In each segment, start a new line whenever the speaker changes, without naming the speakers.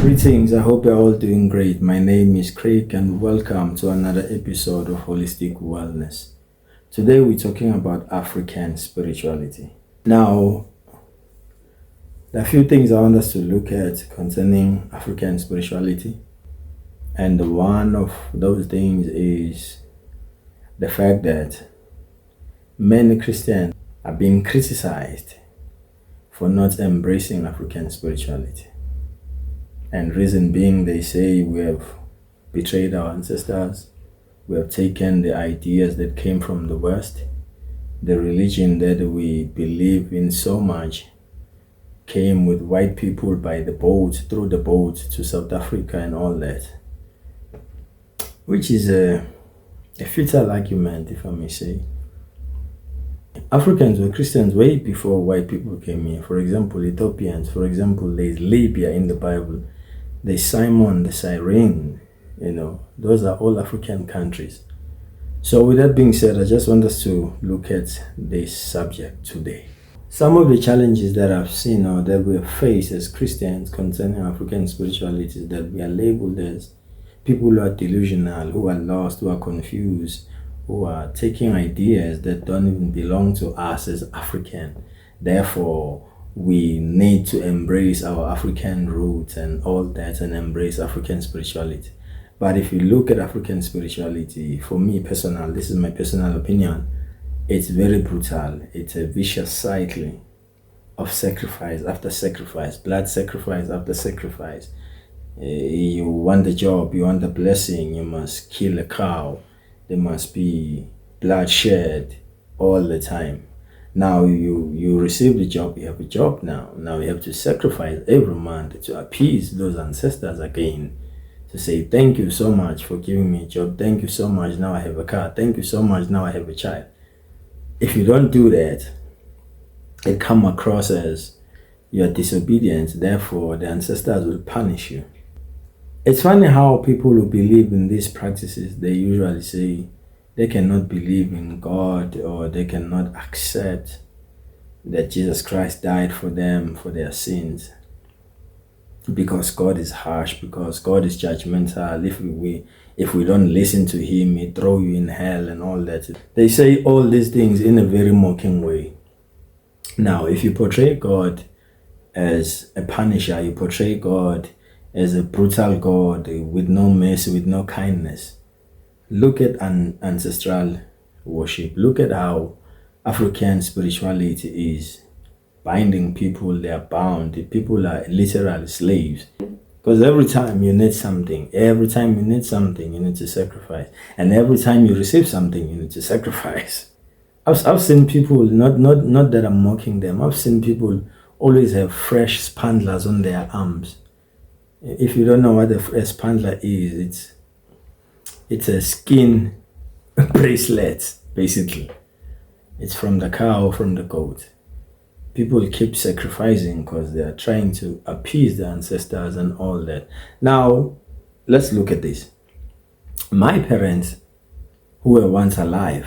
Greetings, I hope you're all doing great. My name is Craig, and welcome to another episode of Holistic Wellness. Today, we're talking about African spirituality. Now, there are a few things I want us to look at concerning African spirituality, and one of those things is the fact that many Christians are being criticized for not embracing African spirituality. And reason being, they say we have betrayed our ancestors, we have taken the ideas that came from the West, the religion that we believe in so much came with white people by the boat, through the boat to South Africa and all that, which is a futile argument, if I may say. Africans were Christians way before white people came here. For example, Ethiopians, for example, there's Libya in the Bible. There's Simon the Cyrene, those are all African countries. So with that being said, I just want us to look at this subject today. Some of the challenges that I've seen or that we have faced as Christians concerning African spirituality is that we are labeled as people who are delusional, who are lost, who are confused, who are taking ideas that don't even belong to us as African. Therefore, we need to embrace our African roots and all that and embrace African spirituality. But if you look at African spirituality, for me personal, this is my personal opinion, it's very brutal. It's a vicious cycle of sacrifice after sacrifice, blood sacrifice after sacrifice. You want the job, you want the blessing, you must kill a cow. There must be bloodshed all the time. Now you receive the job, you have a job now. Now you have to sacrifice every month to appease those ancestors again. To say, thank you so much for giving me a job. Thank you so much, now I have a car. Thank you so much, now I have a child. If you don't do that, it comes across as you are disobedient. Therefore, the ancestors will punish you. It's funny how people who believe in these practices, they usually say they cannot believe in God, or they cannot accept that Jesus Christ died for them, for their sins, because God is harsh, because God is judgmental. If we don't listen to him, he throw you in hell and all that. They say all these things in a very mocking way. Now, if you portray God as a punisher, you portray God as a brutal God with no mercy, with no kindness. Look at ancestral worship. Look at how African spirituality is binding people. They are bound. People are literally slaves. Because every time you need something, you need to sacrifice. And every time you receive something, you need to sacrifice. I've seen people, not that I'm mocking them, I've seen people always have fresh spandlers on their arms. If you don't know what a spandler is, it's a skin bracelet, basically. It's from the cow, from the goat. People keep sacrificing because they are trying to appease the ancestors and all that. Now, let's look at this. My parents, who were once alive,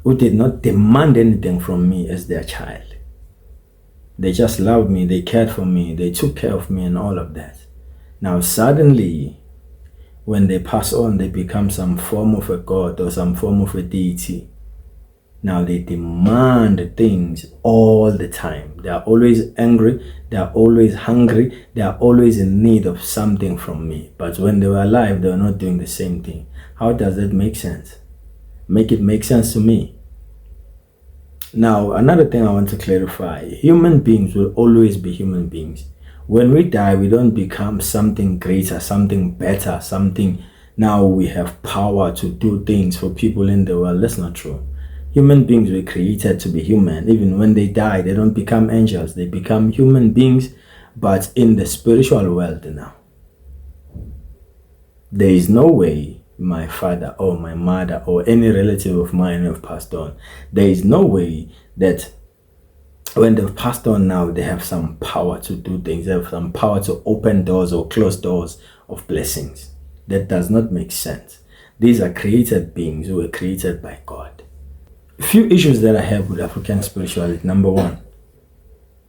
who did not demand anything from me as their child. They just loved me, they cared for me, they took care of me and all of that. Now, suddenly, when they pass on, they become some form of a god or some form of a deity. Now they demand things all the time. They are always angry, they are always hungry, they are always in need of something from me. But when they were alive, they were not doing the same thing. How does that make sense? Make it make sense to me. Now, another thing I want to clarify, human beings will always be human beings. When we die, we don't become something greater, something better, something now we have power to do things for people in the world. That's not true. Human beings were created to be human. Even when they die, they don't become angels. They become human beings, but in the spiritual world now. There is no way my father or my mother or any relative of mine have passed on. There is no way that when they've passed on now, they have some power to do things. They have some power to open doors or close doors of blessings. That does not make sense. These are created beings who were created by God. A few issues that I have with African spirituality. Number one,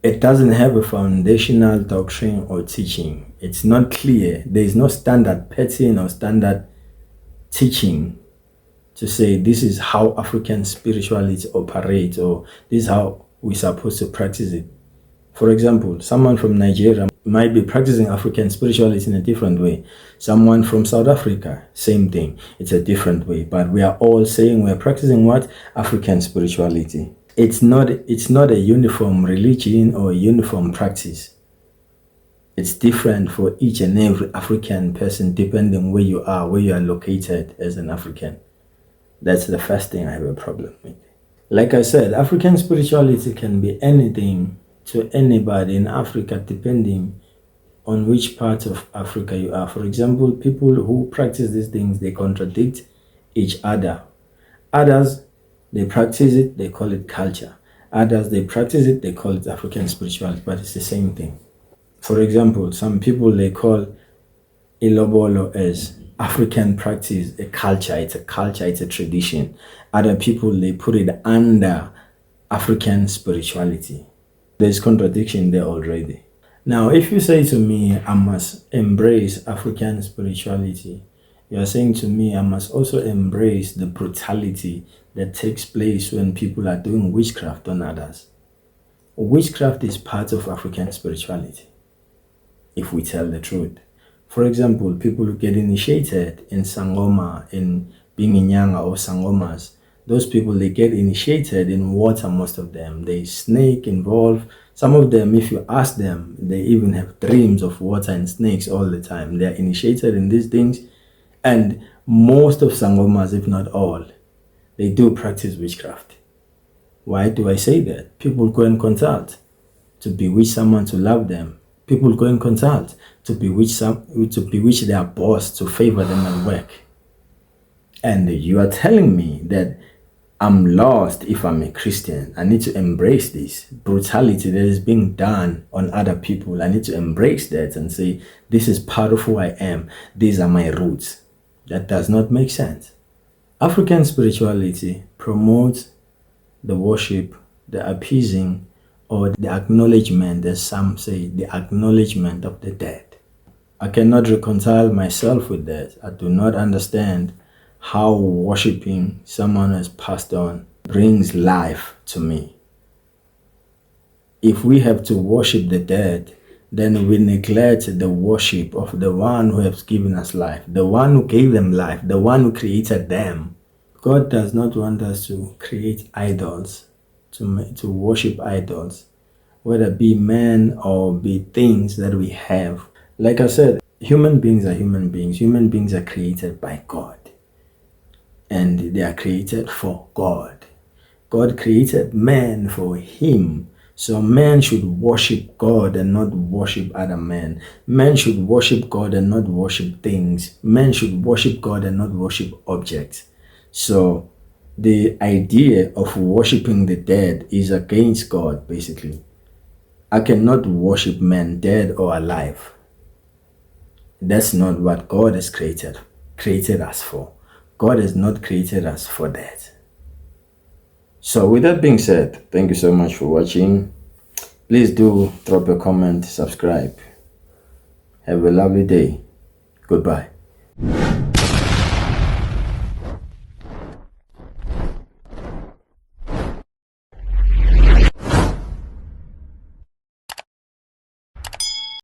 It doesn't have a foundational doctrine or teaching. It's not clear. There is no standard pattern or standard teaching to say this is how African spirituality operates, or this is how we're supposed to practice it. For example, someone from Nigeria might be practicing African spirituality in a different way. Someone from South Africa, same thing. It's a different way. But we are all saying we're practicing what? African spirituality. It's not a uniform religion or a uniform practice. It's different for each and every African person, depending where you are located as an African. That's the first thing I have a problem with. Like I said, African spirituality can be anything to anybody in Africa, depending on which part of Africa you are. For example, people who practice these things, they contradict each other. Others, they practice it, they call it culture. Others, they practice it, they call it African spirituality, but it's the same thing. For example, some people, they call Ilobolo as African practice, a culture, it's a tradition. Other people, they put it under African spirituality. There's contradiction there already. Now, if you say to me, I must embrace African spirituality, you are saying to me, I must also embrace the brutality that takes place when people are doing witchcraft on others. Witchcraft is part of African spirituality, if we tell the truth. For example, people who get initiated in Sangoma, in Binginyanga or Sangomas, those people, they get initiated in water, most of them. They snake involved. Some of them, if you ask them, they even have dreams of water and snakes all the time. They're initiated in these things. And most of Sangomas, if not all, they do practice witchcraft. Why do I say that? People go and consult to bewitch someone to love them. People go and consult to bewitch their boss to favor them at work. And you are telling me that I'm lost if I'm a Christian. I need to embrace this brutality that is being done on other people. I need to embrace that and say, this is part of who I am. These are my roots. That does not make sense. African spirituality promotes the worship, the appeasing, or the acknowledgement, as some say, the acknowledgement of the dead. I cannot reconcile myself with that. I do not understand how worshiping someone who has passed on brings life to me. If we have to worship the dead, then we neglect the worship of the one who has given us life, the one who gave them life, the one who created them. God does not want us to create idols, to worship idols, whether it be men or be things that we have. Like I said, human beings are human beings. Human beings are created by God. And they are created for God. God created man for him. So man should worship God and not worship other men. Men should worship God and not worship things. Men should worship God and not worship objects. So the idea of worshiping the dead is against God, basically. I cannot worship men, dead or alive. That's not what God has created us for. God has not created us for that. So with that being said, thank you so much for watching. Please do drop a comment, subscribe. Have a lovely day. Goodbye.